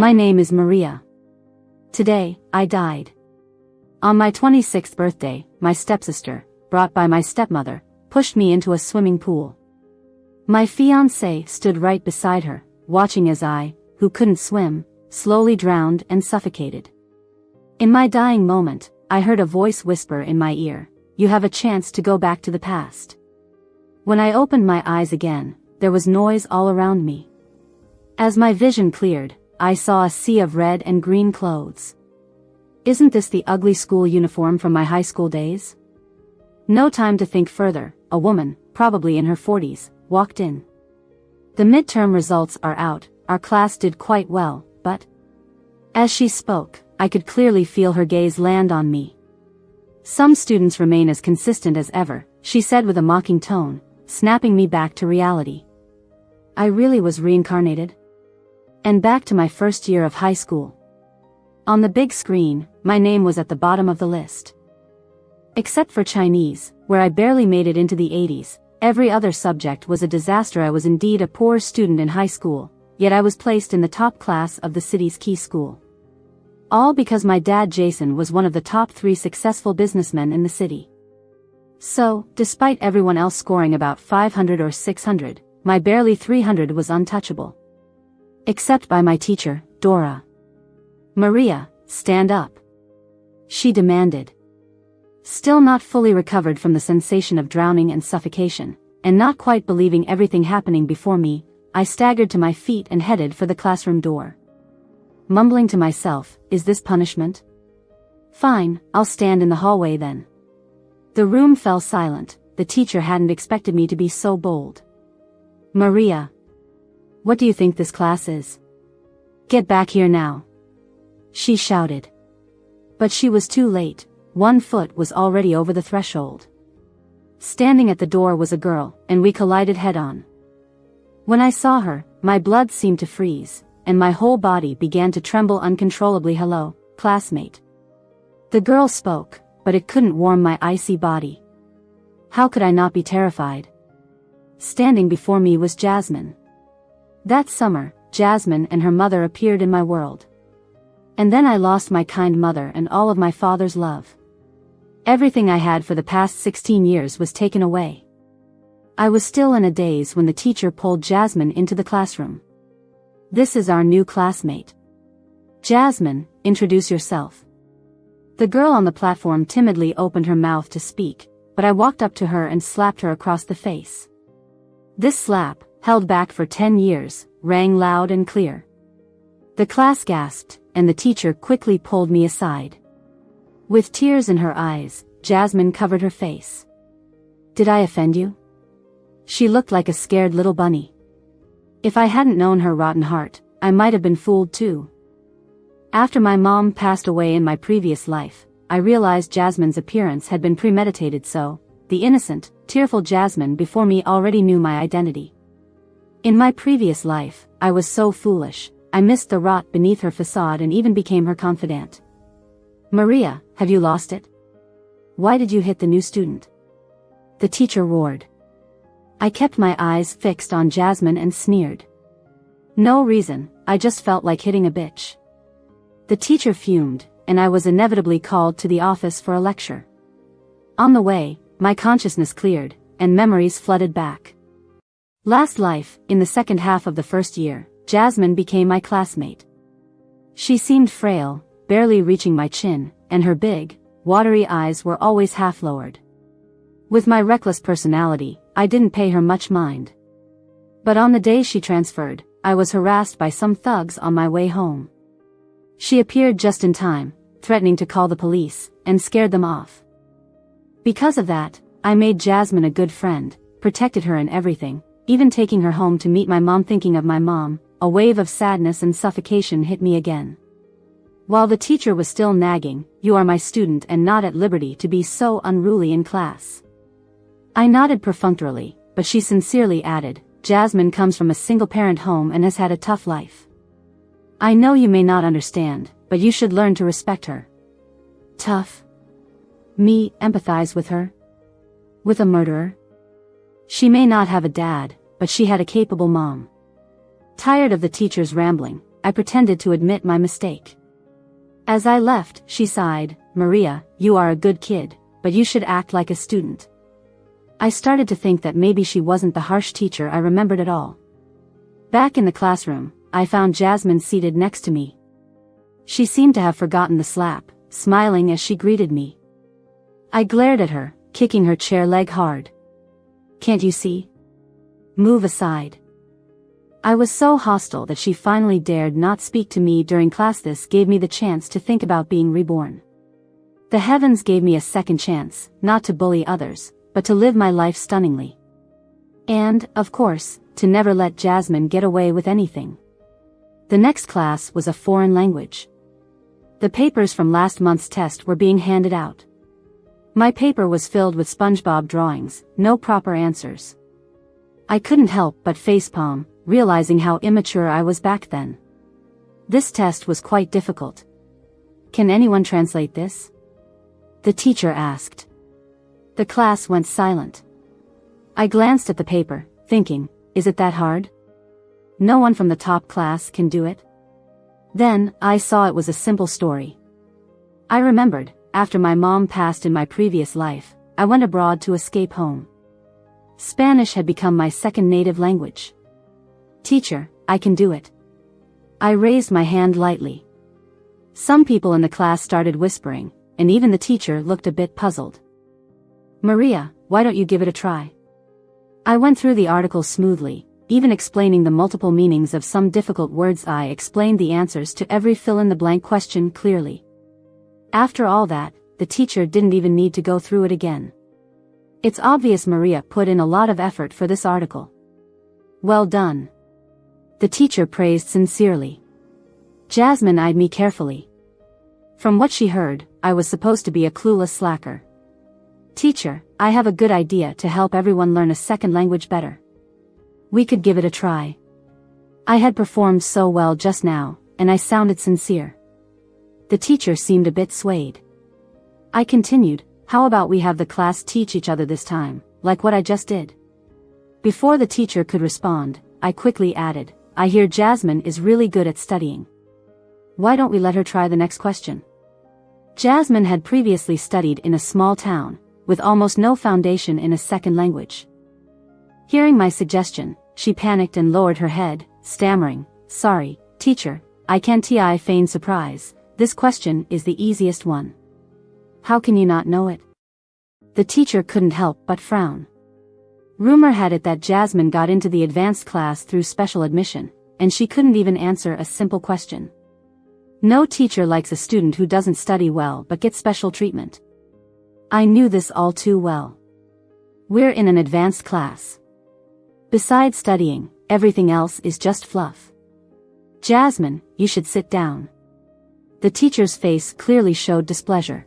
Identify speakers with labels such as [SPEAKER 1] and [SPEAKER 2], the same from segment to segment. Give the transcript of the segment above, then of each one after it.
[SPEAKER 1] My name is Maria. Today, I died. On my 26th birthday, my stepsister, brought by my stepmother, pushed me into a swimming pool. My fiancé stood right beside her, watching as I, who couldn't swim, slowly drowned and suffocated. In my dying moment, I heard a voice whisper in my ear, "You have a chance to go back to the past." When I opened my eyes again, there was noise all around me. As my vision cleared, I saw a sea of red and green clothes. Isn't this the ugly school uniform from my high school days? No time to think further, a woman, probably in her 40s, walked in. The midterm results are out, our class did quite well, but... As she spoke, I could clearly feel her gaze land on me. "Some students remain as consistent as ever," she said with a mocking tone, snapping me back to reality. I really was reincarnated? And back to my first year of high school. On the big screen, my name was at the bottom of the list. Except for Chinese, where I barely made it into the 80s, every other subject was a disaster. I was indeed a poor student in high school, yet I was placed in the top class of the city's key school. All because my dad Jason was one of the top 3 successful businessmen in the city. So, despite everyone else scoring about 500 or 600, my barely 300 was untouchable. Except by my teacher, Dora. "Maria, stand up," she demanded. Still not fully recovered from the sensation of drowning and suffocation, and not quite believing everything happening before me, I staggered to my feet and headed for the classroom door. Mumbling to myself, "Is this punishment? Fine, I'll stand in the hallway then." The room fell silent. The teacher hadn't expected me to be so bold. "Maria, what do you think this class is? Get back here now," she shouted. But she was too late. One foot was already over the threshold. Standing at the door was a girl, and we collided head-on. When I saw her, my blood seemed to freeze, and my whole body began to tremble uncontrollably. "Hello, classmate." The girl spoke, but it couldn't warm my icy body. How could I not be terrified? Standing before me was Jasmine. That summer, Jasmine and her mother appeared in my world. And then I lost my kind mother and all of my father's love. Everything I had for the past 16 years was taken away. I was still in a daze when the teacher pulled Jasmine into the classroom. "This is our new classmate. Jasmine, introduce yourself." The girl on the platform timidly opened her mouth to speak, but I walked up to her and slapped her across the face. This slap, held back for 10 years, rang loud and clear. The class gasped, and the teacher quickly pulled me aside. With tears in her eyes, Jasmine covered her face. "Did I offend you?" She looked like a scared little bunny. If I hadn't known her rotten heart, I might have been fooled too. After my mom passed away in my previous life, I realized Jasmine's appearance had been premeditated, so the innocent, tearful Jasmine before me already knew my identity. In my previous life, I was so foolish, I missed the rot beneath her facade and even became her confidant. "Maria, have you lost it? Why did you hit the new student?" the teacher roared. I kept my eyes fixed on Jasmine and sneered. "No reason, I just felt like hitting a bitch." The teacher fumed, and I was inevitably called to the office for a lecture. On the way, my consciousness cleared, and memories flooded back. Last life, in the second half of the first year, Jasmine became my classmate. She seemed frail, barely reaching my chin, and her big, watery eyes were always half-lowered. With my reckless personality, I didn't pay her much mind. But on the day she transferred, I was harassed by some thugs on my way home. She appeared just in time, threatening to call the police, and scared them off. Because of that, I made Jasmine a good friend, protected her in everything, even taking her home to meet my mom. Thinking of my mom, a wave of sadness and suffocation hit me again. While the teacher was still nagging, "You are my student and not at liberty to be so unruly in class." I nodded perfunctorily, but she sincerely added, "Jasmine comes from a single-parent home and has had a tough life. I know you may not understand, but you should learn to respect her." Tough? Me empathize with her? With a murderer? She may not have a dad, but she had a capable mom. Tired of the teacher's rambling, I pretended to admit my mistake. As I left, she sighed, "Maria, you are a good kid, but you should act like a student." I started to think that maybe she wasn't the harsh teacher I remembered at all. Back in the classroom, I found Jasmine seated next to me. She seemed to have forgotten the slap, smiling as she greeted me. I glared at her, kicking her chair leg hard. "Can't you see? Move aside." I was so hostile that she finally dared not speak to me during class. This gave me the chance to think about being reborn. The heavens gave me a second chance, not to bully others, but to live my life stunningly. And, of course, to never let Jasmine get away with anything. The next class was a foreign language. The papers from last month's test were being handed out. My paper was filled with SpongeBob drawings, no proper answers. I couldn't help but facepalm, realizing how immature I was back then. This test was quite difficult. "Can anyone translate this?" the teacher asked. The class went silent. I glanced at the paper, thinking, is it that hard? No one from the top class can do it? Then, I saw it was a simple story. I remembered, after my mom passed in my previous life, I went abroad to escape home. Spanish had become my second native language. "Teacher, I can do it." I raised my hand lightly. Some people in the class started whispering, and even the teacher looked a bit puzzled. "Maria, why don't you give it a try?" I went through the article smoothly, even explaining the multiple meanings of some difficult words. I explained the answers to every fill-in-the-blank question clearly. After all that, the teacher didn't even need to go through it again. It's obvious Maria put in a lot of effort for this article. "Well done." The teacher praised sincerely. Jasmine eyed me carefully. From what she heard, I was supposed to be a clueless slacker. "Teacher, I have a good idea to help everyone learn a second language better. We could give it a try." I had performed so well just now, and I sounded sincere. The teacher seemed a bit swayed. I continued, "How about we have the class teach each other this time, like what I just did?" Before the teacher could respond, I quickly added, "I hear Jasmine is really good at studying. Why don't we let her try the next question?" Jasmine had previously studied in a small town, with almost no foundation in a second language. Hearing my suggestion, she panicked and lowered her head, stammering, "Sorry, teacher, I can't." I feigned surprise. "This question is the easiest one." "How can you not know it?" The teacher couldn't help but frown. Rumor had it that Jasmine got into the advanced class through special admission, and she couldn't even answer a simple question. No teacher likes a student who doesn't study well but gets special treatment. I knew this all too well. We're in an advanced class. Besides studying, everything else is just fluff. "Jasmine, you should sit down." The teacher's face clearly showed displeasure.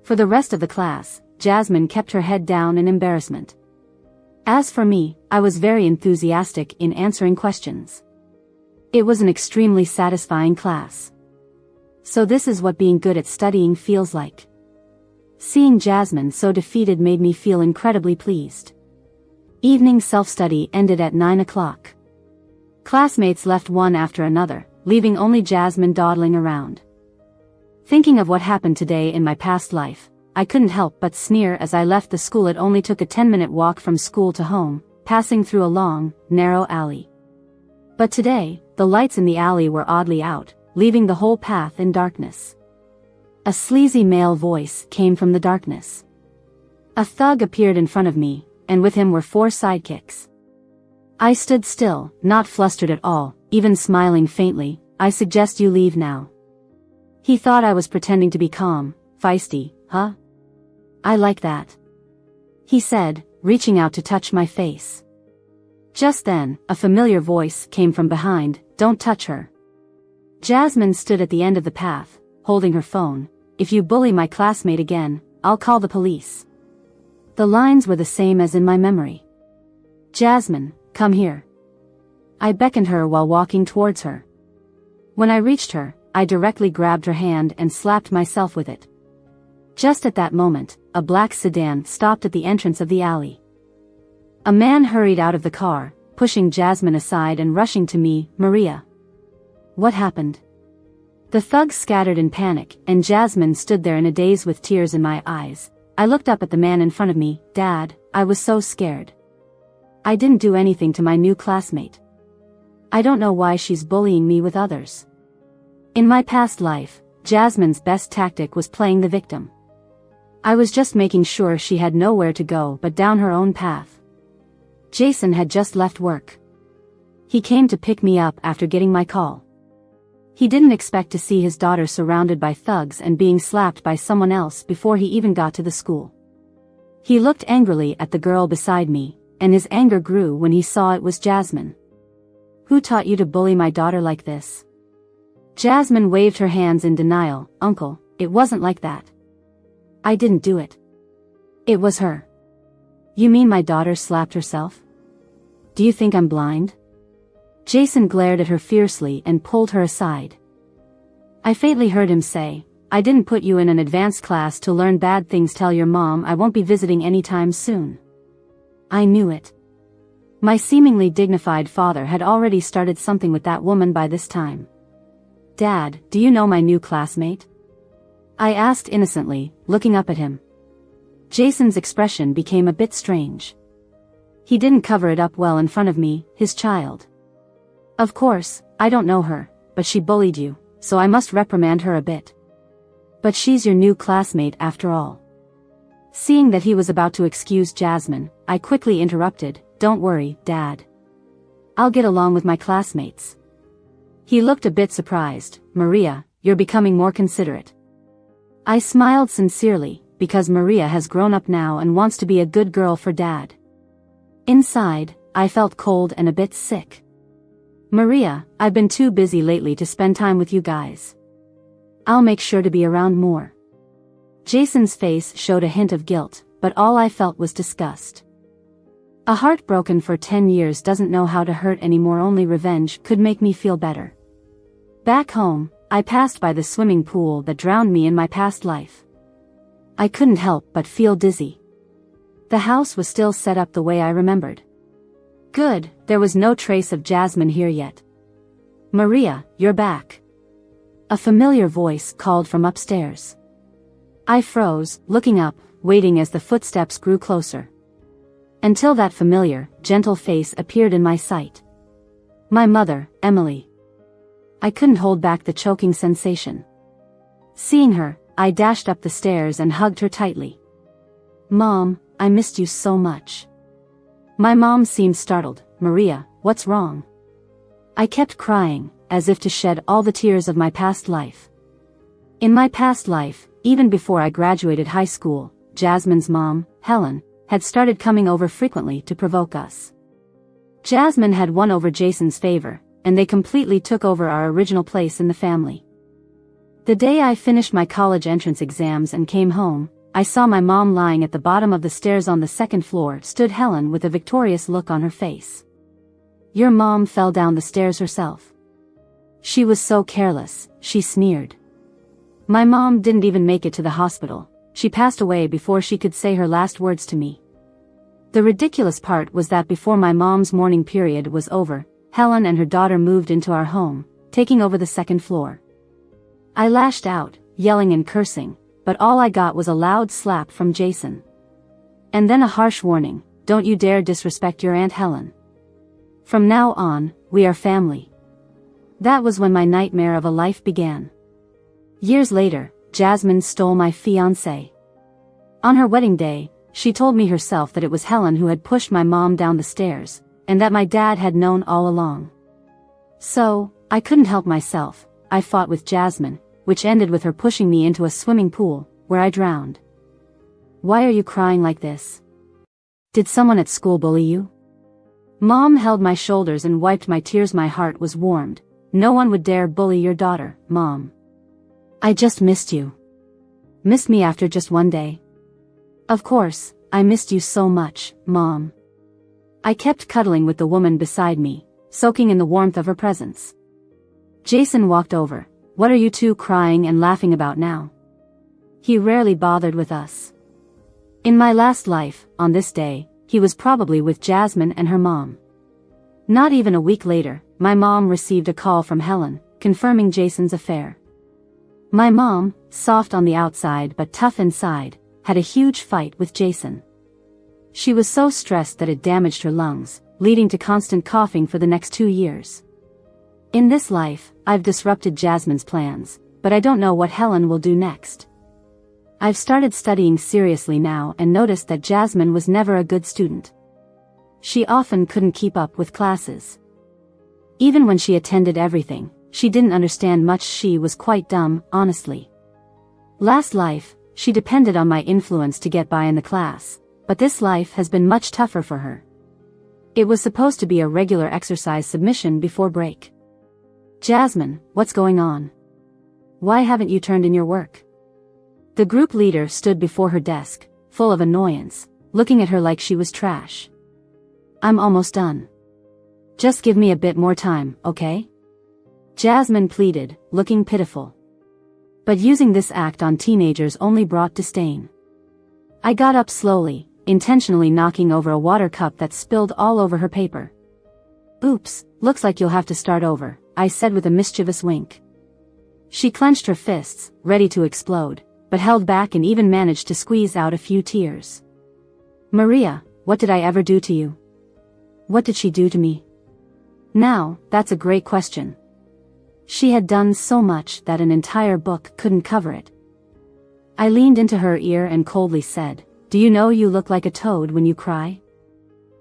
[SPEAKER 1] For the rest of the class, Jasmine kept her head down in embarrassment. As for me, I was very enthusiastic in answering questions. It was an extremely satisfying class. So this is what being good at studying feels like. Seeing Jasmine so defeated made me feel incredibly pleased. Evening self-study ended at 9 o'clock. Classmates left one after another, leaving only Jasmine dawdling around. Thinking of what happened today in my past life, I couldn't help but sneer as I left the school. It only took a 10-minute walk from school to home, passing through a long, narrow alley. But today, the lights in the alley were oddly out, leaving the whole path in darkness. A sleazy male voice came from the darkness. A thug appeared in front of me, and with him were 4 sidekicks. I stood still, not flustered at all, even smiling faintly. "I suggest you leave now." He thought I was pretending to be calm. "Feisty, huh? I like that," he said, reaching out to touch my face. Just then, a familiar voice came from behind, "Don't touch her." Jasmine stood at the end of the path, holding her phone. "If you bully my classmate again, I'll call the police." The lines were the same as in my memory. "Jasmine, come here." I beckoned her while walking towards her. When I reached her, I directly grabbed her hand and slapped myself with it. Just at that moment, a black sedan stopped at the entrance of the alley. A man hurried out of the car, pushing Jasmine aside and rushing to me. "Maria." What happened? The thugs scattered in panic, and Jasmine stood there in a daze with tears in my eyes. I looked up at the man in front of me. Dad, I was so scared. I didn't do anything to my new classmate. I don't know why she's bullying me with others. In my past life, Jasmine's best tactic was playing the victim. I was just making sure she had nowhere to go but down her own path. Jason had just left work. He came to pick me up after getting my call. He didn't expect to see his daughter surrounded by thugs and being slapped by someone else before he even got to the school. He looked angrily at the girl beside me, and his anger grew when he saw it was Jasmine. Who taught you to bully my daughter like this? Jasmine waved her hands in denial. Uncle, it wasn't like that. I didn't do it. It was her. You mean my daughter slapped herself? Do you think I'm blind? Jason glared at her fiercely and pulled her aside. I faintly heard him say, I didn't put you in an advanced class to learn bad things. Tell your mom I won't be visiting anytime soon. I knew it. My seemingly dignified father had already started something with that woman by this time. Dad, do you know my new classmate? I asked innocently, looking up at him. Jason's expression became a bit strange. He didn't cover it up well in front of me, his child. Of course, I don't know her, but she bullied you, so I must reprimand her a bit. But she's your new classmate after all. Seeing that he was about to excuse Jasmine, I quickly interrupted, Don't worry, Dad. I'll get along with my classmates. He looked a bit surprised. Maria, you're becoming more considerate. I smiled sincerely, because Maria has grown up now and wants to be a good girl for Dad. Inside, I felt cold and a bit sick. Maria, I've been too busy lately to spend time with you guys. I'll make sure to be around more. Jason's face showed a hint of guilt, but all I felt was disgust. A heart broken for 10 years doesn't know how to hurt anymore. Only revenge could make me feel better. Back home, I passed by the swimming pool that drowned me in my past life. I couldn't help but feel dizzy. The house was still set up the way I remembered. Good, there was no trace of Jasmine here yet. Maria, you're back. A familiar voice called from upstairs. I froze, looking up, waiting as the footsteps grew closer. Until that familiar, gentle face appeared in my sight. My mother, Emily. I couldn't hold back the choking sensation. Seeing her, I dashed up the stairs and hugged her tightly. Mom, I missed you so much. My mom seemed startled. Maria, what's wrong? I kept crying, as if to shed all the tears of my past life. In my past life, even before I graduated high school, Jasmine's mom, Helen, had started coming over frequently to provoke us. Jasmine had won over Jason's favor, and they completely took over our original place in the family. The day I finished my college entrance exams and came home, I saw my mom lying at the bottom of the stairs. On the second floor stood Helen with a victorious look on her face. Your mom fell down the stairs herself. She was so careless, she sneered. My mom didn't even make it to the hospital. She passed away before she could say her last words to me. The ridiculous part was that before my mom's mourning period was over, Helen and her daughter moved into our home, taking over the second floor. I lashed out, yelling and cursing, but all I got was a loud slap from Jason. And then a harsh warning, don't you dare disrespect your Aunt Helen. From now on, we are family. That was when my nightmare of a life began. Years later, Jasmine stole my fiancé. On her wedding day, she told me herself that it was Helen who had pushed my mom down the stairs, and that my dad had known all along. So, I couldn't help myself. I fought with Jasmine, which ended with her pushing me into a swimming pool, where I drowned. Why are you crying like this? Did someone at school bully you? Mom held my shoulders and wiped my tears. My heart was warmed. No one would dare bully your daughter, Mom. I just missed you. Missed me after just one day? Of course, I missed you so much, Mom. I kept cuddling with the woman beside me, soaking in the warmth of her presence. Jason walked over. What are you two crying and laughing about now? He rarely bothered with us. In my last life, on this day, he was probably with Jasmine and her mom. Not even a week later, my mom received a call from Helen, confirming Jason's affair. My mom, soft on the outside but tough inside, had a huge fight with Jason. She was so stressed that it damaged her lungs, leading to constant coughing for the next 2 years. In this life, I've disrupted Jasmine's plans, but I don't know what Helen will do next. I've started studying seriously now and noticed that Jasmine was never a good student. She often couldn't keep up with classes. Even when she attended everything, she didn't understand much. She was quite dumb, honestly. Last life, she depended on my influence to get by in the class, but this life has been much tougher for her. It was supposed to be a regular exercise submission before break. Jasmine, what's going on? Why haven't you turned in your work? The group leader stood before her desk, full of annoyance, looking at her like she was trash. I'm almost done. Just give me a bit more time, okay? Jasmine pleaded, looking pitiful. But using this act on teenagers only brought disdain. I got up slowly, intentionally knocking over a water cup that spilled all over her paper. Oops, looks like you'll have to start over, I said with a mischievous wink. She clenched her fists, ready to explode, but held back and even managed to squeeze out a few tears. Maria, what did I ever do to you? What did she do to me? Now, that's a great question. She had done so much that an entire book couldn't cover it. I leaned into her ear and coldly said, do you know you look like a toad when you cry?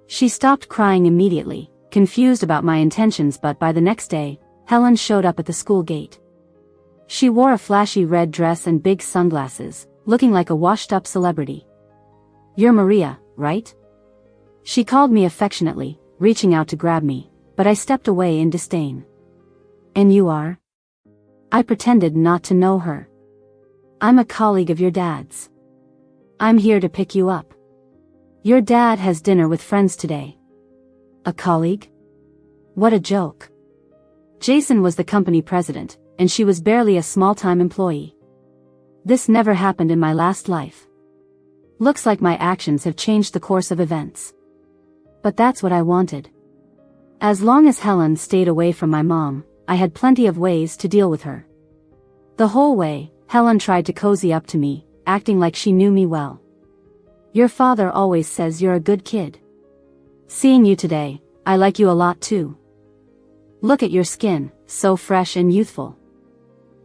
[SPEAKER 1] She stopped crying immediately, confused about my intentions, but by the next day, Helen showed up at the school gate. She wore a flashy red dress and big sunglasses, looking like a washed-up celebrity. You're Maria, right? She called me affectionately, reaching out to grab me, but I stepped away in disdain. And you are? I pretended not to know her. I'm a colleague of your dad's. I'm here to pick you up. Your dad has dinner with friends today. A colleague? What a joke. Jason was the company president, and she was barely a small-time employee. This never happened in my last life. Looks like my actions have changed the course of events. But that's what I wanted. As long as Helen stayed away from my mom, I had plenty of ways to deal with her. The whole way, Helen tried to cozy up to me, acting like she knew me well. Your father always says you're a good kid. Seeing you today, I like you a lot too. Look at your skin, so fresh and youthful.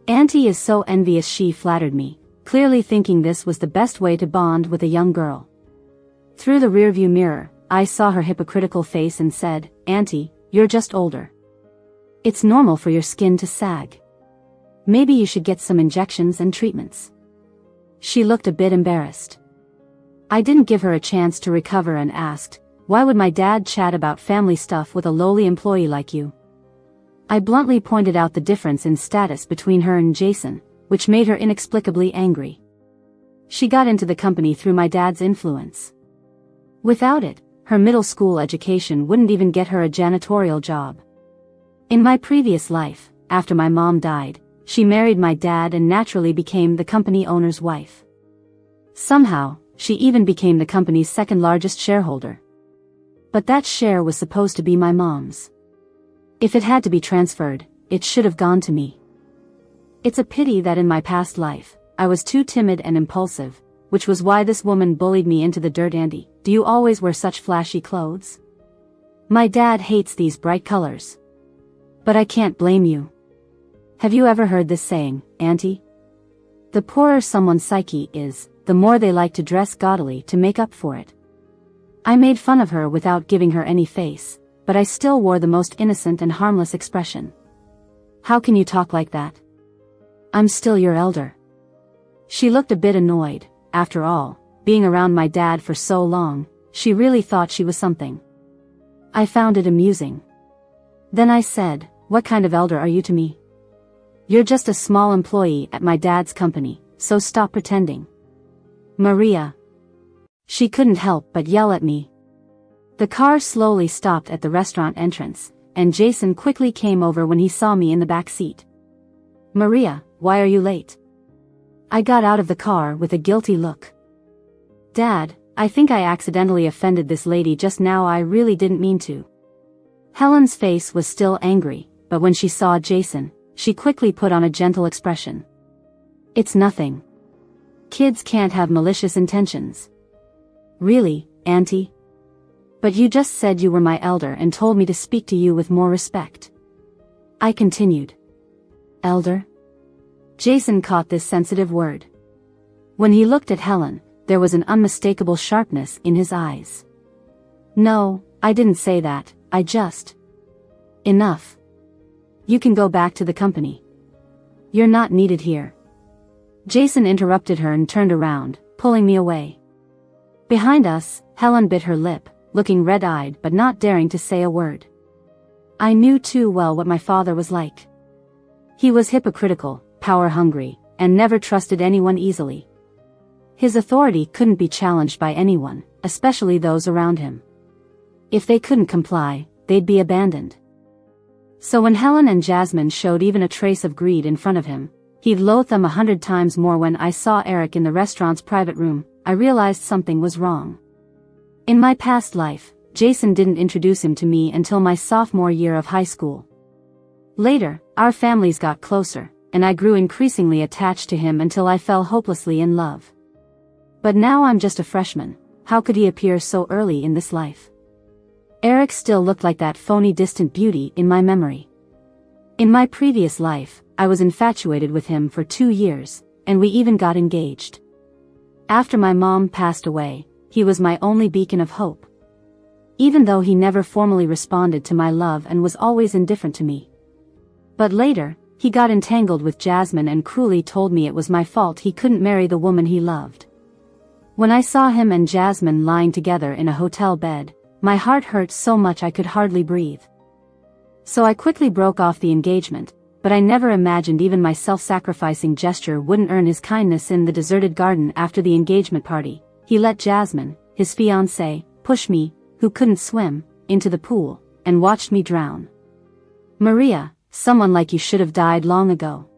[SPEAKER 1] Auntie is so envious, she flattered me, clearly thinking this was the best way to bond with a young girl. Through the rearview mirror, I saw her hypocritical face and said, Auntie, you're just older. It's normal for your skin to sag. Maybe you should get some injections and treatments. She looked a bit embarrassed. I didn't give her a chance to recover and asked, why would my dad chat about family stuff with a lowly employee like you? I bluntly pointed out the difference in status between her and Jason, which made her inexplicably angry. She got into the company through my dad's influence. Without it, her middle school education wouldn't even get her a janitorial job. In my previous life, after my mom died, she married my dad and naturally became the company owner's wife. Somehow, she even became the company's second largest shareholder. But that share was supposed to be my mom's. If it had to be transferred, it should have gone to me. It's a pity that in my past life, I was too timid and impulsive, which was why this woman bullied me into the dirt. Andy, do you always wear such flashy clothes? My dad hates these bright colors. But I can't blame you. Have you ever heard this saying, Auntie? The poorer someone's psyche is, the more they like to dress gaudily to make up for it. I made fun of her without giving her any face, but I still wore the most innocent and harmless expression. How can you talk like that? I'm still your elder. She looked a bit annoyed. After all, being around my dad for so long, she really thought she was something. I found it amusing. Then I said, what kind of elder are you to me? You're just a small employee at my dad's company, so stop pretending. Maria. She couldn't help but yell at me. The car slowly stopped at the restaurant entrance, and Jason quickly came over when he saw me in the back seat. Maria, why are you late? I got out of the car with a guilty look. Dad, I think I accidentally offended this lady just now. I really didn't mean to. Helen's face was still angry, but when she saw Jason, she quickly put on a gentle expression. It's nothing. Kids can't have malicious intentions. Really, Auntie? But you just said you were my elder and told me to speak to you with more respect. I continued. Elder? Jason caught this sensitive word. When he looked at Helen, there was an unmistakable sharpness in his eyes. No, I didn't say that, I just... Enough. You can go back to the company. You're not needed here. Jason interrupted her and turned around, pulling me away. Behind us, Helen bit her lip, looking red-eyed but not daring to say a word. I knew too well what my father was like. He was hypocritical, power-hungry, and never trusted anyone easily. His authority couldn't be challenged by anyone, especially those around him. If they couldn't comply, they'd be abandoned. So when Helen and Jasmine showed even a trace of greed in front of him, he'd loathe them 100 times more. When I saw Eric in the restaurant's private room, I realized something was wrong. In my past life, Jason didn't introduce him to me until my sophomore year of high school. Later, our families got closer, and I grew increasingly attached to him until I fell hopelessly in love. But now I'm just a freshman. How could he appear so early in this life? Eric still looked like that phony distant beauty in my memory. In my previous life, I was infatuated with him for 2 years, and we even got engaged. After my mom passed away, he was my only beacon of hope. Even though he never formally responded to my love and was always indifferent to me. But later, he got entangled with Jasmine and cruelly told me it was my fault he couldn't marry the woman he loved. When I saw him and Jasmine lying together in a hotel bed, my heart hurt so much I could hardly breathe. So I quickly broke off the engagement, but I never imagined even my self-sacrificing gesture wouldn't earn his kindness. In the deserted garden after the engagement party, he let Jasmine, his fiancée, push me, who couldn't swim, into the pool, and watched me drown. Maria, someone like you should have died long ago.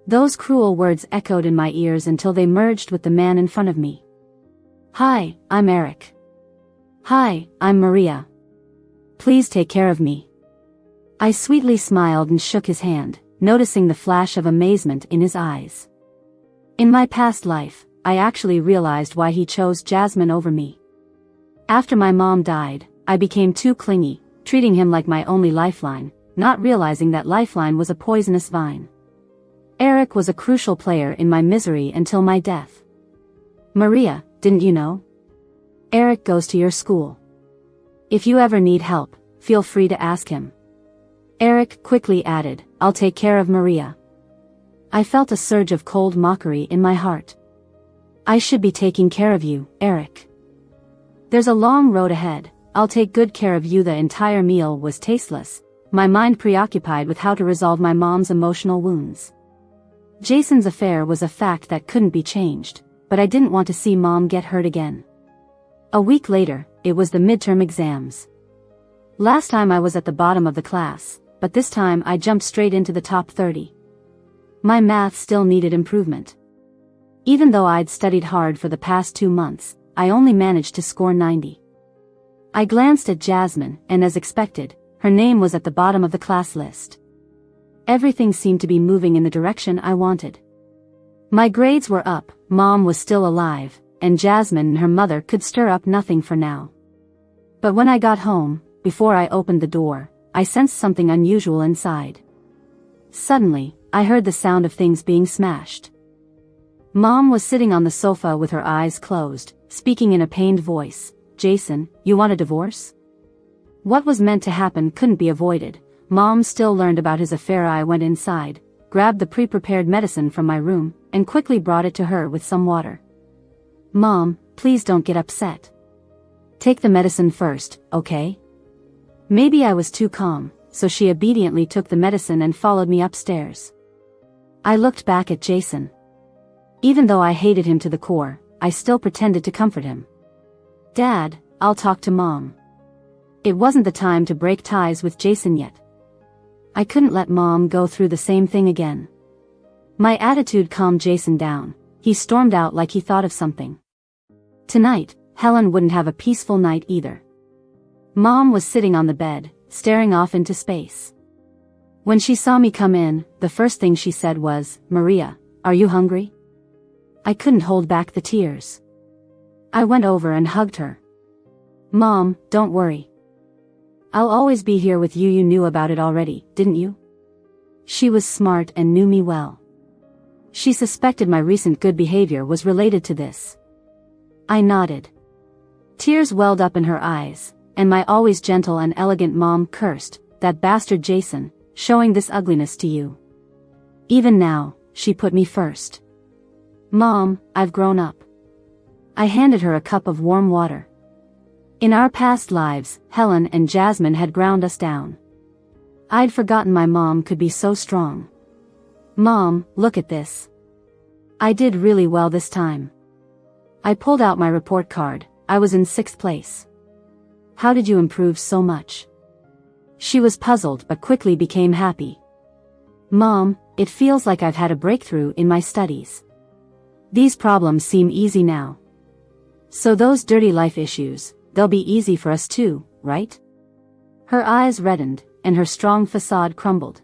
[SPEAKER 1] Those cruel words echoed in my ears until they merged with the man in front of me. Hi, I'm Eric. Hi, I'm Maria. Please take care of me. I sweetly smiled and shook his hand, noticing the flash of amazement in his eyes. In my past life, I actually realized why he chose Jasmine over me. After my mom died, I became too clingy, treating him like my only lifeline, not realizing that lifeline was a poisonous vine. Eric was a crucial player in my misery until my death. Maria, didn't you know? Eric goes to your school. If you ever need help, feel free to ask him. Eric quickly added, I'll take care of Maria. I felt a surge of cold mockery in my heart. I should be taking care of you, Eric. There's a long road ahead, I'll take good care of you. The entire meal was tasteless, my mind preoccupied with how to resolve my mom's emotional wounds. Jason's affair was a fact that couldn't be changed, but I didn't want to see Mom get hurt again. A week later, it was the midterm exams. Last time I was at the bottom of the class, but this time I jumped straight into the top 30. My math still needed improvement. Even though I'd studied hard for the past 2 months, I only managed to score 90. I glanced at Jasmine, and as expected, her name was at the bottom of the class list. Everything seemed to be moving in the direction I wanted. My grades were up, Mom was still alive, and Jasmine and her mother could stir up nothing for now. But when I got home, before I opened the door, I sensed something unusual inside. Suddenly, I heard the sound of things being smashed. Mom was sitting on the sofa with her eyes closed, speaking in a pained voice. Jason, you want a divorce? What was meant to happen couldn't be avoided. Mom still learned about his affair. I went inside, grabbed the pre-prepared medicine from my room, and quickly brought it to her with some water. Mom, please don't get upset. Take the medicine first, okay? Maybe I was too calm, so she obediently took the medicine and followed me upstairs. I looked back at Jason. Even though I hated him to the core, I still pretended to comfort him. Dad, I'll talk to Mom. It wasn't the time to break ties with Jason yet. I couldn't let Mom go through the same thing again. My attitude calmed Jason down. He stormed out like he thought of something. Tonight, Helen wouldn't have a peaceful night either. Mom was sitting on the bed, staring off into space. When she saw me come in, the first thing she said was, "Maria, are you hungry?" I couldn't hold back the tears. I went over and hugged her. "Mom, don't worry. I'll always be here with you. You knew about it already, didn't you?" She was smart and knew me well. She suspected my recent good behavior was related to this. I nodded. Tears welled up in her eyes, and my always gentle and elegant mom cursed, "That bastard Jason, showing this ugliness to you." Even now, she put me first. "Mom, I've grown up." I handed her a cup of warm water. In our past lives, Helen and Jasmine had ground us down. I'd forgotten my mom could be so strong. "Mom, look at this. I did really well this time." I pulled out my report card. I was in 6th place. "How did you improve so much?" She was puzzled but quickly became happy. "Mom, it feels like I've had a breakthrough in my studies. These problems seem easy now. So those dirty life issues, they'll be easy for us too, right?" Her eyes reddened, and her strong facade crumbled.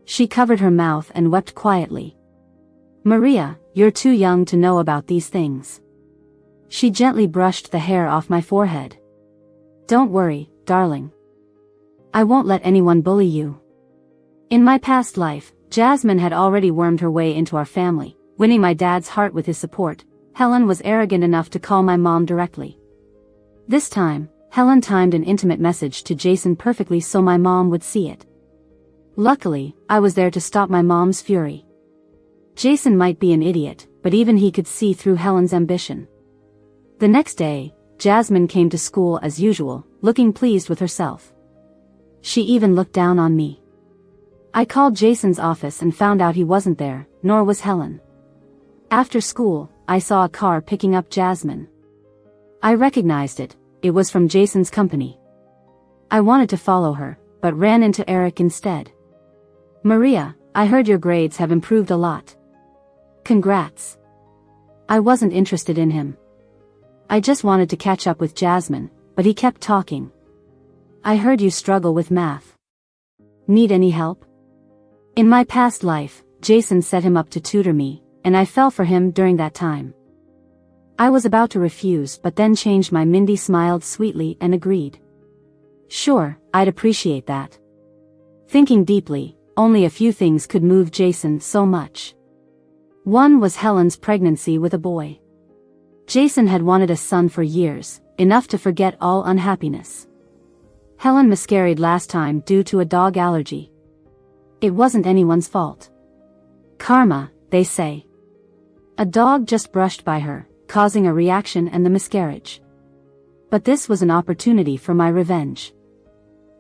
[SPEAKER 1] She covered her mouth and wept quietly. "Maria, you're too young to know about these things." She gently brushed the hair off my forehead. "Don't worry, darling. I won't let anyone bully you." In my past life, Jasmine had already wormed her way into our family, winning my dad's heart with his support. Helen was arrogant enough to call my mom directly. This time, Helen timed an intimate message to Jason perfectly so my mom would see it. Luckily, I was there to stop my mom's fury. Jason might be an idiot, but even he could see through Helen's ambition. The next day, Jasmine came to school as usual, looking pleased with herself. She even looked down on me. I called Jason's office and found out he wasn't there, nor was Helen. After school, I saw a car picking up Jasmine. I recognized it. It was from Jason's company. I wanted to follow her, but ran into Eric instead. "Maria, I heard your grades have improved a lot." "Congrats." I wasn't interested in him. I just wanted to catch up with Jasmine, but he kept talking. "I heard you struggle with math. Need any help?" In my past life, Jason set him up to tutor me, and I fell for him during that time. I was about to refuse but then changed my mind. Mindy smiled sweetly and agreed. "Sure, I'd appreciate that." Thinking deeply, only a few things could move Jason so much. One was Helen's pregnancy with a boy. Jason had wanted a son for years, enough to forget all unhappiness. Helen miscarried last time due to a dog allergy. It wasn't anyone's fault. Karma, they say. A dog just brushed by her, causing a reaction and the miscarriage. But this was an opportunity for my revenge.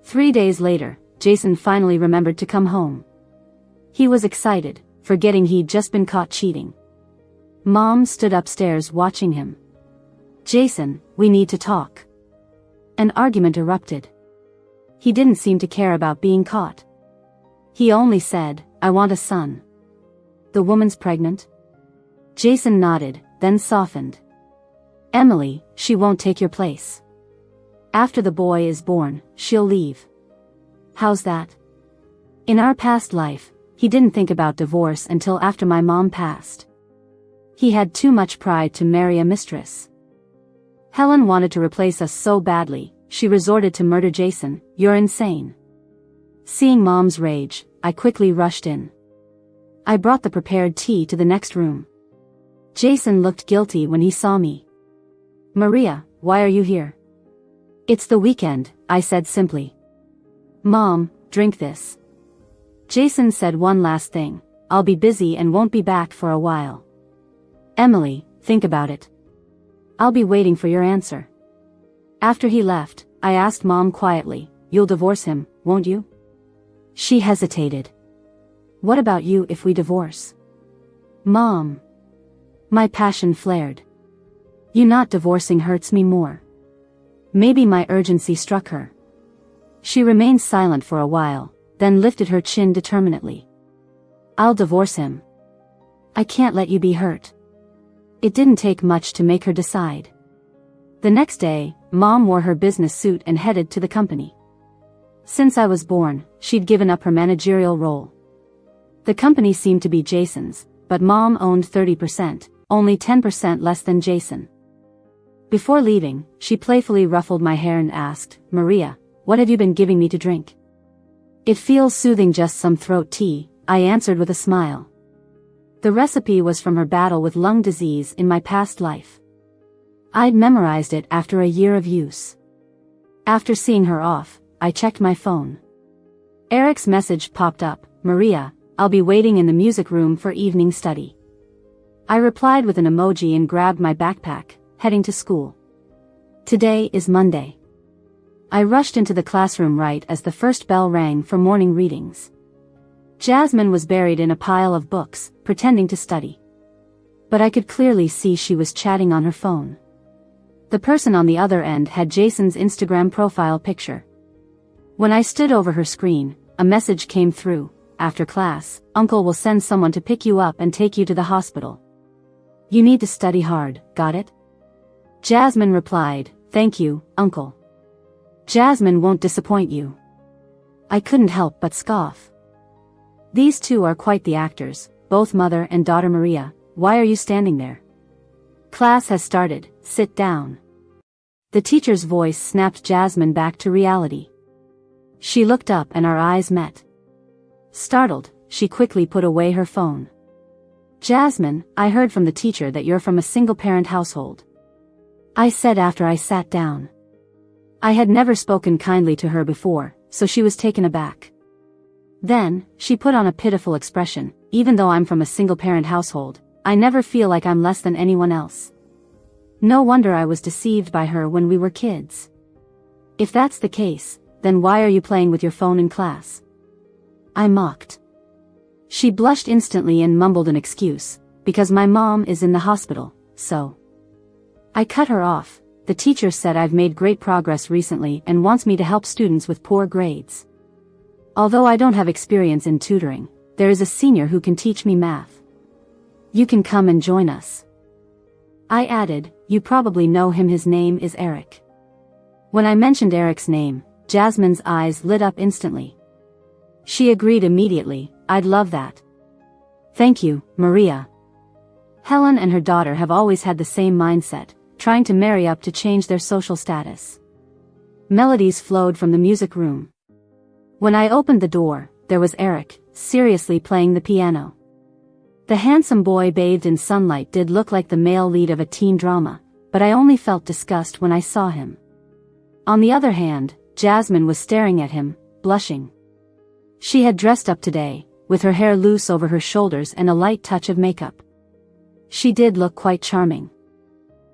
[SPEAKER 1] 3 days later, Jason finally remembered to come home. He was excited, forgetting he'd just been caught cheating. Mom stood upstairs watching him. "Jason, we need to talk." An argument erupted. He didn't seem to care about being caught. He only said, "I want a son." "The woman's pregnant?" Jason nodded, then softened. "Emily, she won't take your place. After the boy is born, she'll leave." "How's that?" In our past life, he didn't think about divorce until after my mom passed. He had too much pride to marry a mistress. Helen wanted to replace us so badly, she resorted to murder Jason. "You're insane." Seeing Mom's rage, I quickly rushed in. I brought the prepared tea to the next room. Jason looked guilty when he saw me. "Maria, why are you here?" "It's the weekend," I said simply. "Mom, drink this." Jason said one last thing, "I'll be busy and won't be back for a while." "Emily, think about it. I'll be waiting for your answer." After he left, I asked Mom quietly, "You'll divorce him, won't you?" She hesitated. "What about you if we divorce?" "Mom." My passion flared. "You not divorcing hurts me more." Maybe my urgency struck her. She remained silent for a while, then lifted her chin determinedly. "I'll divorce him. I can't let you be hurt." It didn't take much to make her decide. The next day, Mom wore her business suit and headed to the company. Since I was born, she'd given up her managerial role. The company seemed to be Jason's, but Mom owned 30%, only 10% less than Jason. Before leaving, she playfully ruffled my hair and asked, "Maria, what have you been giving me to drink?" "It feels soothing, just some throat tea," I answered with a smile. The recipe was from her battle with lung disease in my past life. I'd memorized it after a year of use. After seeing her off, I checked my phone. Eric's message popped up, "Maria, I'll be waiting in the music room for evening study." I replied with an emoji and grabbed my backpack, heading to school. Today is Monday. I rushed into the classroom right as the first bell rang for morning readings. Jasmine was buried in a pile of books, pretending to study. But I could clearly see she was chatting on her phone. The person on the other end had Jason's Instagram profile picture. When I stood over her screen, a message came through, "After class, Uncle will send someone to pick you up and take you to the hospital. You need to study hard, got it?" Jasmine replied, "Thank you, Uncle. Jasmine won't disappoint you." I couldn't help but scoff. These two are quite the actors, both mother and daughter. "Maria, why are you standing there? Class has started, sit down." The teacher's voice snapped Jasmine back to reality. She looked up and our eyes met. Startled, she quickly put away her phone. "Jasmine, I heard from the teacher that you're from a single-parent household," I said after I sat down. I had never spoken kindly to her before, so she was taken aback. Then, she put on a pitiful expression, "Even though I'm from a single-parent household, I never feel like I'm less than anyone else." No wonder I was deceived by her when we were kids. "If that's the case, then why are you playing with your phone in class?" I mocked. She blushed instantly and mumbled an excuse, "Because my mom is in the hospital, so." I cut her off. "The teacher said I've made great progress recently and wants me to help students with poor grades. Although I don't have experience in tutoring, there is a senior who can teach me math. You can come and join us." I added, "You probably know him, his name is Eric." When I mentioned Eric's name, Jasmine's eyes lit up instantly. She agreed immediately, "I'd love that. Thank you, Maria." Helen and her daughter have always had the same mindset, trying to marry up to change their social status. Melodies flowed from the music room. When I opened the door, there was Eric, seriously playing the piano. The handsome boy bathed in sunlight did look like the male lead of a teen drama, but I only felt disgust when I saw him. On the other hand, Jasmine was staring at him, blushing. She had dressed up today, with her hair loose over her shoulders and a light touch of makeup. She did look quite charming.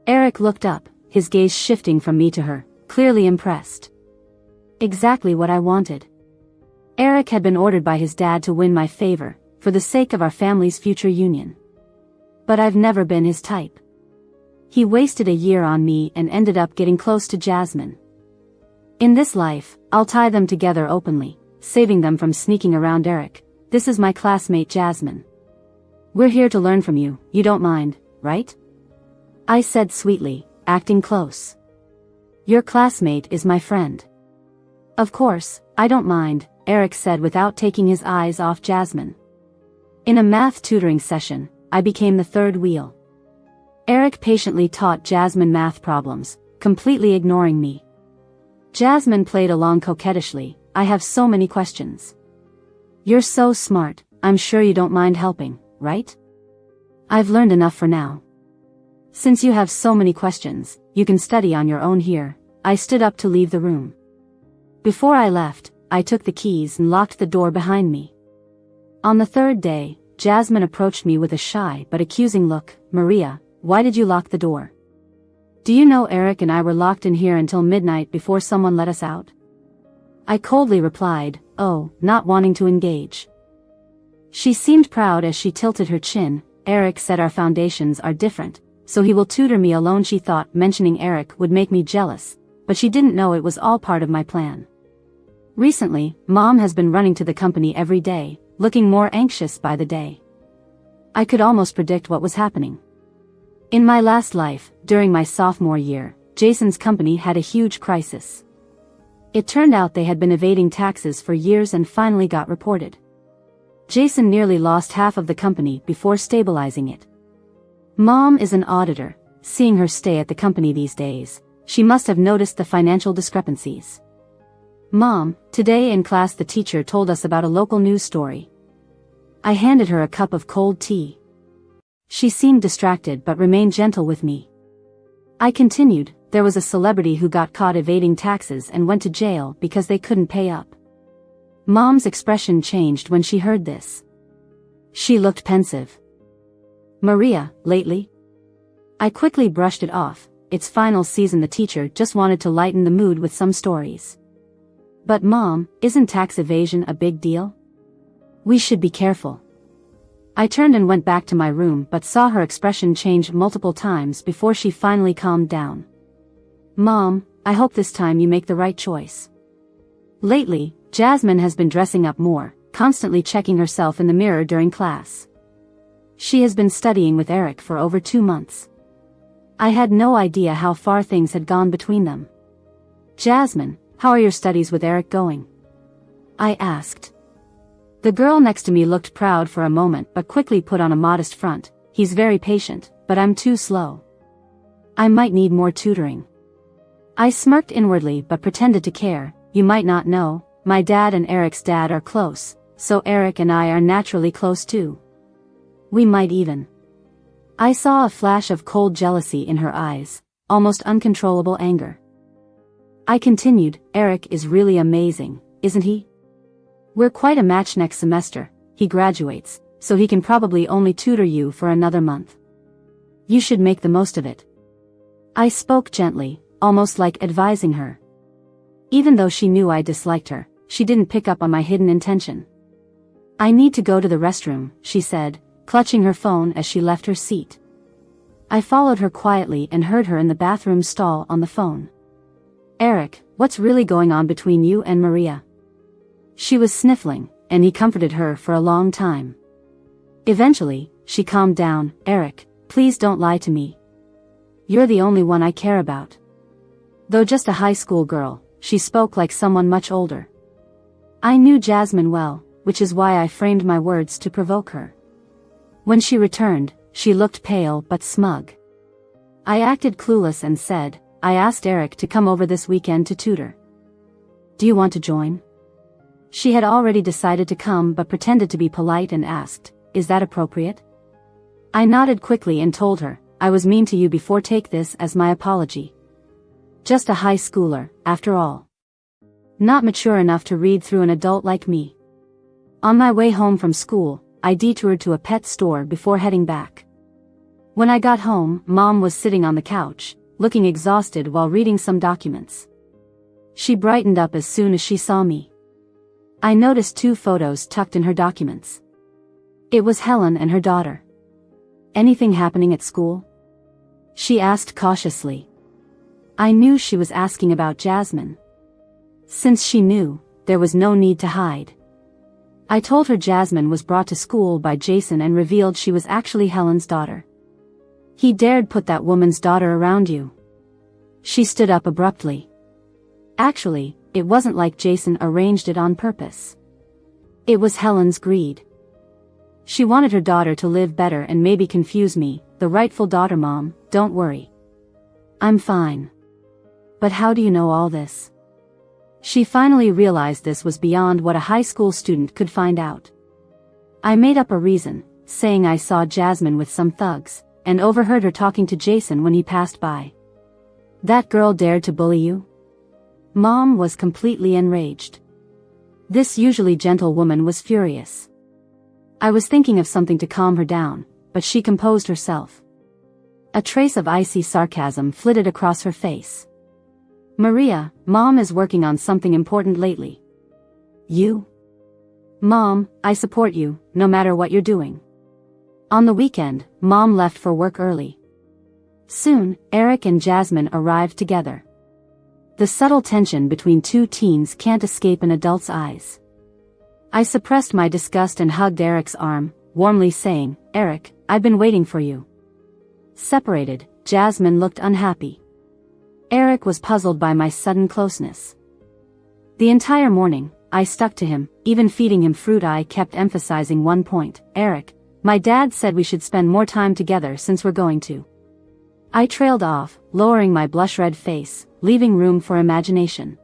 [SPEAKER 1] Eric looked up, his gaze shifting from me to her, clearly impressed. Exactly what I wanted. Eric had been ordered by his dad to win my favor, for the sake of our family's future union. But I've never been his type. He wasted a year on me and ended up getting close to Jasmine. In this life, I'll tie them together openly, saving them from sneaking around Eric. "This is my classmate Jasmine. We're here to learn from you, you don't mind, right?" I said sweetly, acting close. "Your classmate is my friend." "Of course, I don't mind," Eric said without taking his eyes off Jasmine. In a math tutoring session, I became the third wheel. Eric patiently taught Jasmine math problems, completely ignoring me. Jasmine played along coquettishly, "I have so many questions." "You're so smart, I'm sure you don't mind helping, right?" "I've learned enough for now." "Since you have so many questions, you can study on your own here." I stood up to leave the room. Before I left, I took the keys and locked the door behind me. On the third day, Jasmine approached me with a shy but accusing look. "Maria, why did you lock the door? Do you know Eric and I were locked in here until midnight before someone let us out?" I coldly replied, "Oh, not wanting to engage." She seemed proud as she tilted her chin. "Eric said our foundations are different, so he will tutor me alone." She thought mentioning Eric would make me jealous, but she didn't know it was all part of my plan. Recently, Mom has been running to the company every day, looking more anxious by the day. I could almost predict what was happening. In my last life, during my sophomore year, Jason's company had a huge crisis. It turned out they had been evading taxes for years and finally got reported. Jason nearly lost half of the company before stabilizing it. Mom is an auditor. Seeing her stay at the company these days, she must have noticed the financial discrepancies. Mom, today in class the teacher told us about a local news story. I handed her a cup of cold tea. She seemed distracted but remained gentle with me. I continued, there was a celebrity who got caught evading taxes and went to jail because they couldn't pay up. Mom's expression changed when she heard this. She looked pensive. Maria, lately? I quickly brushed it off. It's final season, the teacher just wanted to lighten the mood with some stories. But Mom, isn't tax evasion a big deal? We should be careful. I turned and went back to my room but saw her expression change multiple times before she finally calmed down. Mom, I hope this time you make the right choice. Lately, Jasmine has been dressing up more, constantly checking herself in the mirror during class. She has been studying with Eric for over 2 months. I had no idea how far things had gone between them. Jasmine, how are your studies with Eric going? I asked. The girl next to me looked proud for a moment but quickly put on a modest front. He's very patient, but I'm too slow. I might need more tutoring. I smirked inwardly but pretended to care. You might not know, my dad and Eric's dad are close, so Eric and I are naturally close too. We might even. I saw a flash of cold jealousy in her eyes, almost uncontrollable anger. I continued, Eric is really amazing, isn't he? We're quite a match next semester. He graduates, so he can probably only tutor you for another month. You should make the most of it. I spoke gently, almost like advising her. Even though she knew I disliked her, she didn't pick up on my hidden intention. I need to go to the restroom, she said, clutching her phone as she left her seat. I followed her quietly and heard her in the bathroom stall on the phone. Eric, what's really going on between you and Maria? She was sniffling, and he comforted her for a long time. Eventually, she calmed down. Eric, please don't lie to me. You're the only one I care about. Though just a high school girl, she spoke like someone much older. I knew Jasmine well, which is why I framed my words to provoke her. When she returned, she looked pale but smug. I acted clueless and said, I asked Eric to come over this weekend to tutor. Do you want to join? She had already decided to come but pretended to be polite and asked, is that appropriate? I nodded quickly and told her, I was mean to you before, take this as my apology. Just a high schooler, after all. Not mature enough to read through an adult like me. On my way home from school, I detoured to a pet store before heading back. When I got home, Mom was sitting on the couch, looking exhausted while reading some documents. She brightened up as soon as she saw me. I noticed 2 photos tucked in her documents. It was Helen and her daughter. Anything happening at school? She asked cautiously. I knew she was asking about Jasmine. Since she knew, there was no need to hide. I told her Jasmine was brought to school by Jason and revealed she was actually Helen's daughter. He dared put that woman's daughter around you. She stood up abruptly. Actually, it wasn't like Jason arranged it on purpose. It was Helen's greed. She wanted her daughter to live better and maybe confuse me, the rightful daughter. Mom, don't worry. I'm fine. But how do you know all this? She finally realized this was beyond what a high school student could find out. I made up a reason, saying I saw Jasmine with some thugs, and overheard her talking to Jason when he passed by. That girl dared to bully you? Mom was completely enraged. This usually gentle woman was furious. I was thinking of something to calm her down, but she composed herself. A trace of icy sarcasm flitted across her face. Maria, Mom is working on something important lately. You? Mom, I support you, no matter what you're doing. On the weekend, Mom left for work early. Soon, Eric and Jasmine arrived together. The subtle tension between 2 teens can't escape an adult's eyes. I suppressed my disgust and hugged Eric's arm, warmly saying, Eric, I've been waiting for you. Separated, Jasmine looked unhappy. Eric was puzzled by my sudden closeness. The entire morning, I stuck to him, even feeding him fruit. I kept emphasizing one point. Eric, my dad said we should spend more time together since we're going to. I trailed off, lowering my blush-red face, leaving room for imagination.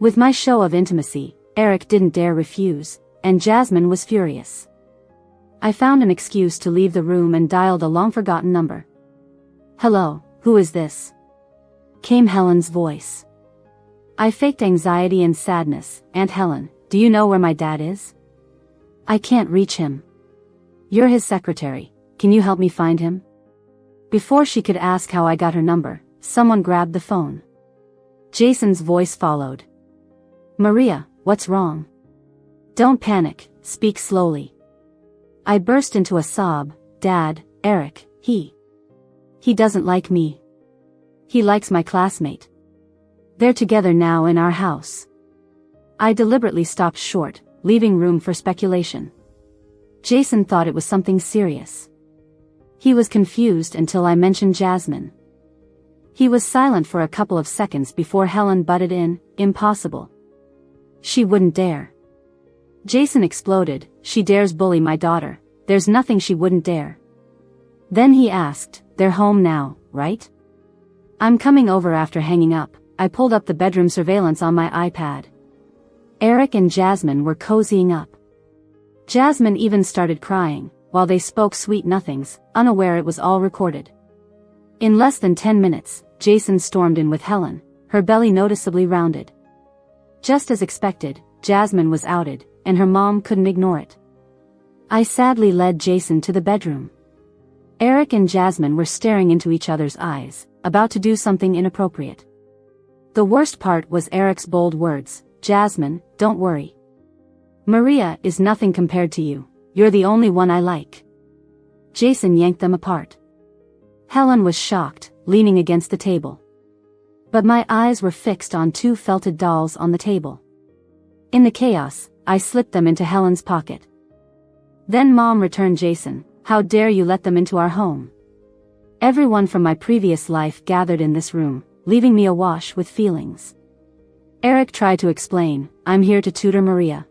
[SPEAKER 1] With my show of intimacy, Eric didn't dare refuse, and Jasmine was furious. I found an excuse to leave the room and dialed a long-forgotten number. "Hello, who is this?" came Helen's voice. I faked anxiety and sadness. "Aunt Helen, do you know where my dad is? I can't reach him." "You're his secretary. Can you help me find him?" Before she could ask how I got her number, someone grabbed the phone. Jason's voice followed. "Maria, what's wrong? Don't panic, speak slowly." I burst into a sob. "Dad, Eric, he doesn't like me. He likes my classmate. They're together now in our house." I deliberately stopped short, leaving room for speculation. Jason thought it was something serious. He was confused until I mentioned Jasmine. He was silent for a couple of seconds before Helen butted in. "Impossible. She wouldn't dare." Jason exploded. "She dares bully my daughter. There's nothing she wouldn't dare." Then he asked, "They're home now, right?" "I'm coming over." After hanging up, I pulled up the bedroom surveillance on my iPad. Eric and Jasmine were cozying up. Jasmine even started crying, while they spoke sweet nothings, unaware it was all recorded. In less than 10 minutes, Jason stormed in with Helen, her belly noticeably rounded. Just as expected, Jasmine was outed, and her mom couldn't ignore it. I sadly led Jason to the bedroom. Eric and Jasmine were staring into each other's eyes, about to do something inappropriate. The worst part was Eric's bold words. "Jasmine, don't worry. Maria is nothing compared to you. You're the only one I like." Jason yanked them apart. Helen was shocked, leaning against the table. But my eyes were fixed on two felted dolls on the table. In the chaos, I slipped them into Helen's pocket. Then Mom returned. "Jason, how dare you let them into our home?" Everyone from my previous life gathered in this room, leaving me awash with feelings. Eric tried to explain, "I'm here to tutor Maria.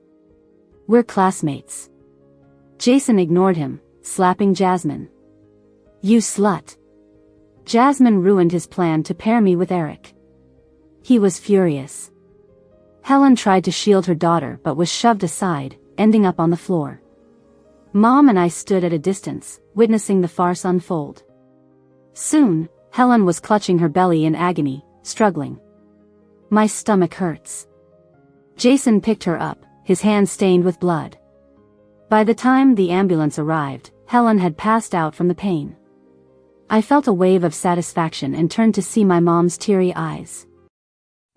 [SPEAKER 1] We're classmates." Jason ignored him, slapping Jasmine. "You slut." Jasmine ruined his plan to pair me with Eric. He was furious. Helen tried to shield her daughter but was shoved aside, ending up on the floor. Mom and I stood at a distance, witnessing the farce unfold. Soon, Helen was clutching her belly in agony, struggling. "My stomach hurts." Jason picked her up, his hand stained with blood. By the time the ambulance arrived, Helen had passed out from the pain. I felt a wave of satisfaction and turned to see my mom's teary eyes.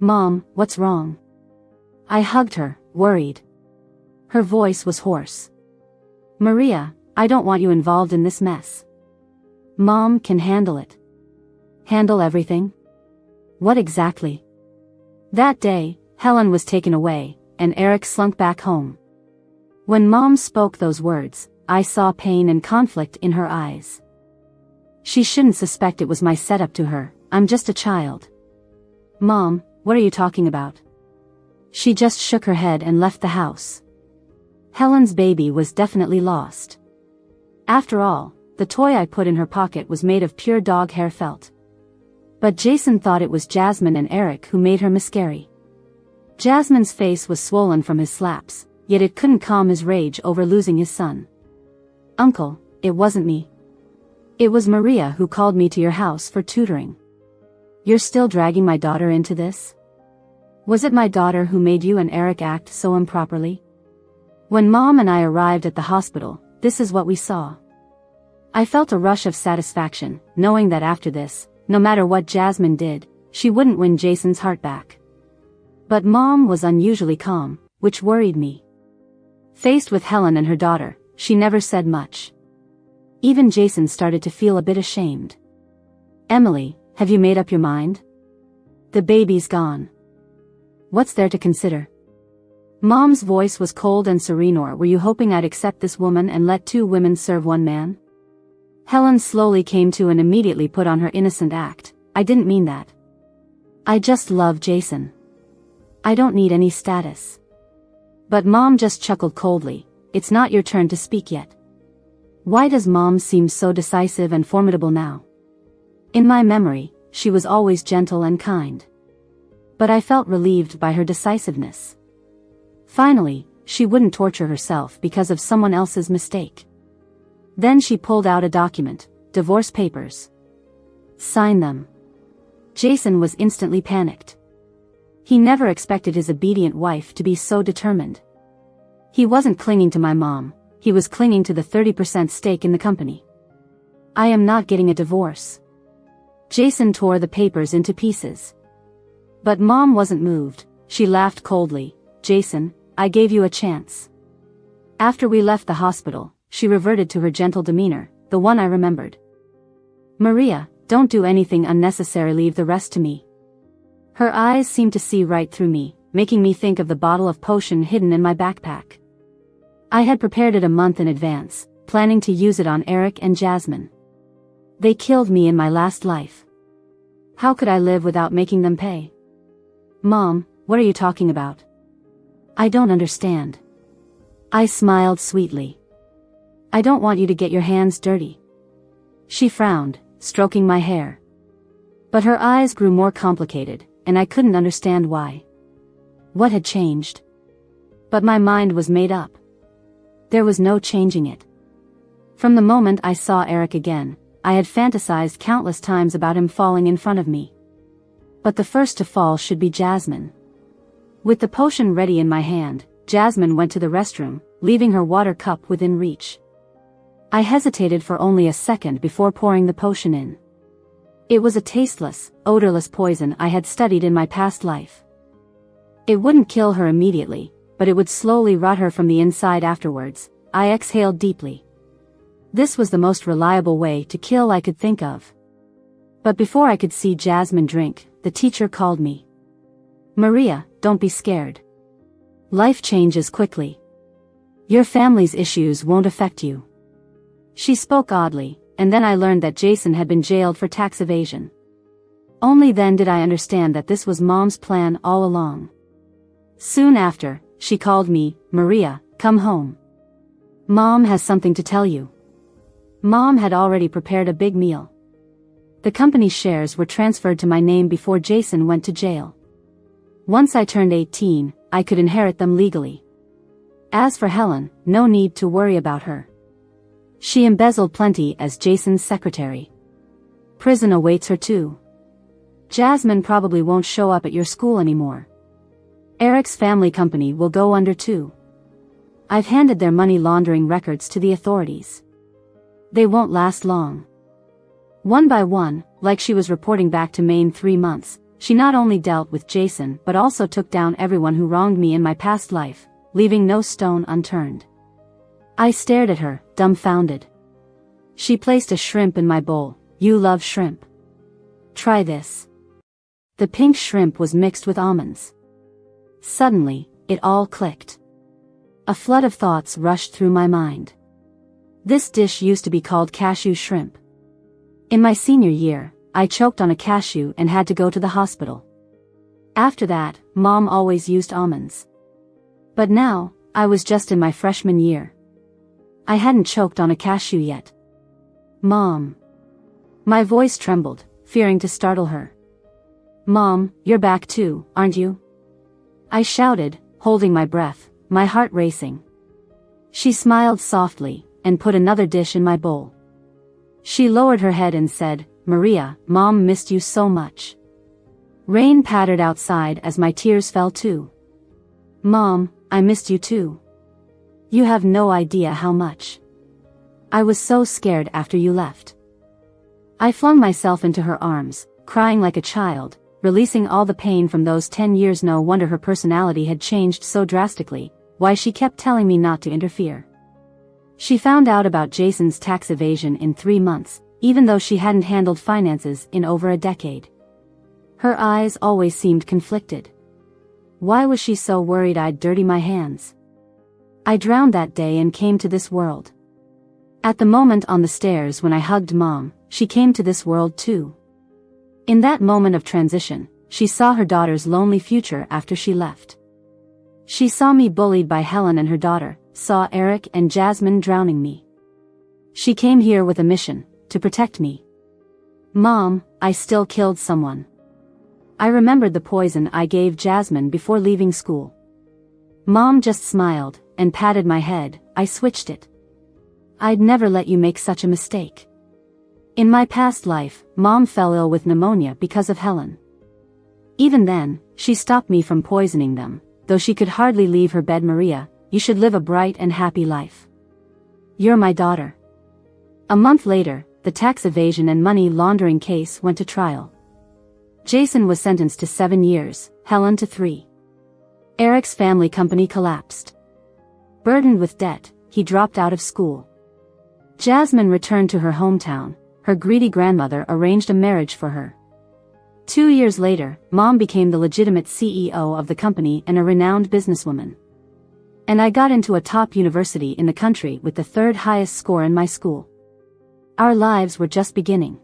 [SPEAKER 1] "Mom, what's wrong?" I hugged her, worried. Her voice was hoarse. "Maria, I don't want you involved in this mess. Mom can handle it." "Handle everything? What exactly?" That day, Helen was taken away, and Eric slunk back home. When Mom spoke those words, I saw pain and conflict in her eyes. She shouldn't suspect it was my setup to her. "I'm just a child." "Mom, what are you talking about?" She just shook her head and left the house. Helen's baby was definitely lost. After all, the toy I put in her pocket was made of pure dog hair felt. But Jason thought it was Jasmine and Eric who made her miscarry. Jasmine's face was swollen from his slaps, yet it couldn't calm his rage over losing his son. "Uncle, it wasn't me. It was Maria who called me to your house for tutoring. You're still dragging my daughter into this? Was it my daughter who made you and Eric act so improperly?" When Mom and I arrived at the hospital, this is what we saw. I felt a rush of satisfaction, knowing that after this, no matter what Jasmine did, she wouldn't win Jason's heart back. But Mom was unusually calm, which worried me. Faced with Helen and her daughter, she never said much. Even Jason started to feel a bit ashamed. "Emily, have you made up your mind? The baby's gone. What's there to consider?" Mom's voice was cold and serene. "Or were you hoping I'd accept this woman and let two women serve one man?" Helen slowly came to and immediately put on her innocent act. "I didn't mean that. I just love Jason. I don't need any status. But Mom just chuckled coldly. It's not your turn to speak yet. Why does Mom seem so decisive and formidable now? In my memory, she was always gentle and kind. But I felt relieved by her decisiveness. Finally, she wouldn't torture herself because of someone else's mistake. Then she pulled out a document, divorce papers. Sign them. Jason was instantly panicked. He never expected his obedient wife to be so determined. He wasn't clinging to my mom, he was clinging to the 30% stake in the company. I am not getting a divorce. Jason tore the papers into pieces. But Mom wasn't moved, she laughed coldly. Jason, I gave you a chance. After we left the hospital, she reverted to her gentle demeanor, the one I remembered. Maria, don't do anything unnecessary, leave the rest to me. Her eyes seemed to see right through me, making me think of the bottle of potion hidden in my backpack. I had prepared it a month in advance, planning to use it on Eric and Jasmine. They killed me in my last life. How could I live without making them pay? Mom, what are you talking about? I don't understand. I smiled sweetly. I don't want you to get your hands dirty. She frowned, stroking my hair. But her eyes grew more complicated, and I couldn't understand why. What had changed? But my mind was made up. There was no changing it. From the moment I saw Eric again, I had fantasized countless times about him falling in front of me. But the first to fall should be Jasmine. With the potion ready in my hand, Jasmine went to the restroom, leaving her water cup within reach. I hesitated for only a second before pouring the potion in. It was a tasteless, odorless poison I had studied in my past life. It wouldn't kill her immediately, but it would slowly rot her from the inside afterwards. I exhaled deeply. This was the most reliable way to kill I could think of. But before I could see Jasmine drink, the teacher called me. Maria, don't be scared. Life changes quickly. Your family's issues won't affect you. She spoke oddly, and then I learned that Jason had been jailed for tax evasion. Only then did I understand that this was Mom's plan all along. Soon after, she called me, Maria, come home. Mom has something to tell you. Mom had already prepared a big meal. The company's shares were transferred to my name before Jason went to jail. Once I turned 18, I could inherit them legally. As for Helen, no need to worry about her. She embezzled plenty as Jason's secretary. Prison awaits her too. Jasmine probably won't show up at your school anymore. Eric's family company will go under too. I've handed their money laundering records to the authorities. They won't last long. One by one, like she was reporting back to Maine 3 months, she not only dealt with Jason but also took down everyone who wronged me in my past life, leaving no stone unturned. I stared at her, dumbfounded. She placed a shrimp in my bowl. You love shrimp. Try this. The pink shrimp was mixed with almonds. Suddenly, it all clicked. A flood of thoughts rushed through my mind. This dish used to be called cashew shrimp. In my senior year, I choked on a cashew and had to go to the hospital. After that, Mom always used almonds. But now, I was just in my freshman year. I hadn't choked on a cashew yet. Mom. My voice trembled, fearing to startle her. Mom, you're back too, aren't you? I shouted, holding my breath, my heart racing. She smiled softly, and put another dish in my bowl. She lowered her head and said, Maria, Mom missed you so much. Rain pattered outside as my tears fell too. Mom, I missed you too. You have no idea how much. I was so scared after you left. I flung myself into her arms, crying like a child, releasing all the pain from those 10 years. No wonder her personality had changed so drastically, why she kept telling me not to interfere. She found out about Jason's tax evasion in 3 months, even though she hadn't handled finances in over a decade. Her eyes always seemed conflicted. Why was she so worried I'd dirty my hands? I drowned that day and came to this world. At the moment on the stairs when I hugged Mom, she came to this world too. In that moment of transition, she saw her daughter's lonely future after she left. She saw me bullied by Helen and her daughter, saw Eric and Jasmine drowning me. She came here with a mission, to protect me. Mom, I still killed someone. I remembered the poison I gave Jasmine before leaving school. Mom just smiled, and patted my head. I switched it. I'd never let you make such a mistake. In my past life, Mom fell ill with pneumonia because of Helen. Even then, she stopped me from poisoning them, though she could hardly leave her bed. Maria, you should live a bright and happy life. You're my daughter. A month later, the tax evasion and money laundering case went to trial. Jason was sentenced to 7 years, Helen to 3. Eric's family company collapsed. Burdened with debt, he dropped out of school. Jasmine returned to her hometown. Her greedy grandmother arranged a marriage for her. 2 years later, Mom became the legitimate CEO of the company and a renowned businesswoman. And I got into a top university in the country with the 3rd highest score in my school. Our lives were just beginning.